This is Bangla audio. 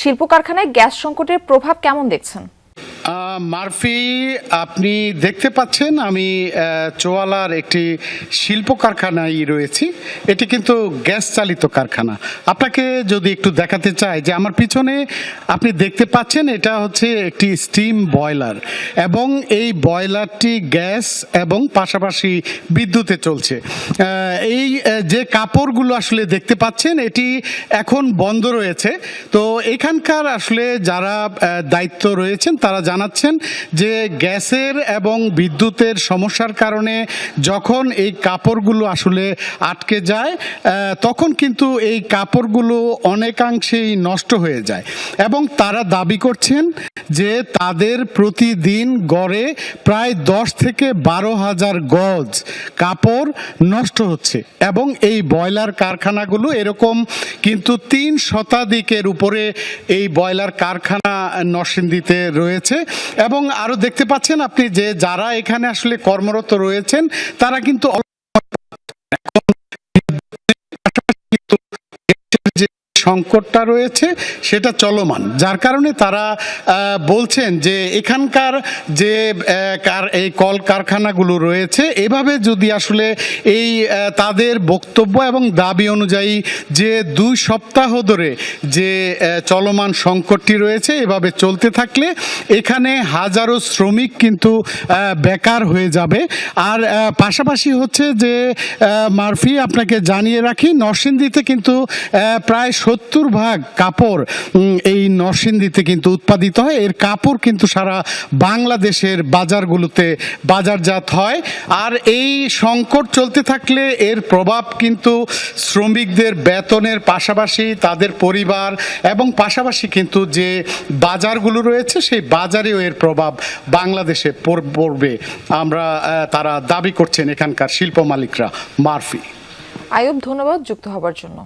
শিল্প কারখানায় গ্যাস সংকটের প্রভাব কেমন দেখছেন? মারফি, আপনি দেখতে পাচ্ছেন আমি চোয়ালার একটি শিল্প কারখানায় রয়েছি। এটি কিন্তু গ্যাস চালিত কারখানা। আপনাকে যদি একটু দেখাতে চাই যে আমার পিছনে আপনি দেখতে পাচ্ছেন এটা হচ্ছে একটি স্টিম বয়লার, এবং এই বয়লারটি গ্যাস এবং পাশাপাশি বিদ্যুতে চলছে। এই যে কাপড়গুলো আসলে দেখতে পাচ্ছেন এটি এখন বন্ধ রয়েছে। তো এখানকার আসলে যারা দায়িত্ব রয়েছেন তারা জানাচ্ছেন যে গ্যাসের এবং বিদ্যুতের সমস্যার কারণে যখন এই কাপড়গুলো আসলে আটকে যায় তখন কিন্তু এই কাপড়গুলো অনেকাংশেই নষ্ট হয়ে যায়, এবং তারা দাবি করছেন যে তাদের প্রতিদিন গড়ে প্রায় 10 থেকে 12,000 গজ কাপড় নষ্ট হচ্ছে। এবং এই বয়লার কারখানাগুলো এরকম কিন্তু 3 শতাধিকের উপরে এই বয়লার কারখানা নরসিংদীতে রয়েছে। এবং আরো দেখতে পাচ্ছেন আপনি যে যারা এখানে আসলে কর্মরত রয়েছেন তারা কিন্তু সংকটটা রয়েছে সেটা চলমান, যার কারণে তারা বলছেন যে এখানকার যে এই কল কারখানাগুলো রয়েছে এভাবে যদি আসলে এই তাদের বক্তব্য এবং দাবি অনুযায়ী যে 2 সপ্তাহ ধরে যে চলমান সংকটটি রয়েছে এভাবে চলতে থাকলে এখানে হাজারো শ্রমিক কিন্তু বেকার হয়ে যাবে। আর পাশাপাশি হচ্ছে যে মারফি, আপনাকে জানিয়ে রাখি নরসিংদীতে কিন্তু প্রায় 70% কাপড় এই নরসিংদীতে কিন্তু উৎপাদিত হয়। এর কাপড় কিন্তু সারা বাংলাদেশের বাজারগুলোতে বাজারজাত হয়। আর এই সংকট চলতে থাকলে এর প্রভাব কিন্তু শ্রমিকদের বেতনের পাশাপাশি তাদের পরিবার এবং পাশাপাশি কিন্তু যে বাজারগুলো রয়েছে সেই বাজারেও এর প্রভাব বাংলাদেশে পড়বে আমরা তারা দাবি করছেন এখানকার শিল্প মালিকরা। মারফি। আয়ুব, ধন্যবাদ যুক্ত হবার জন্য।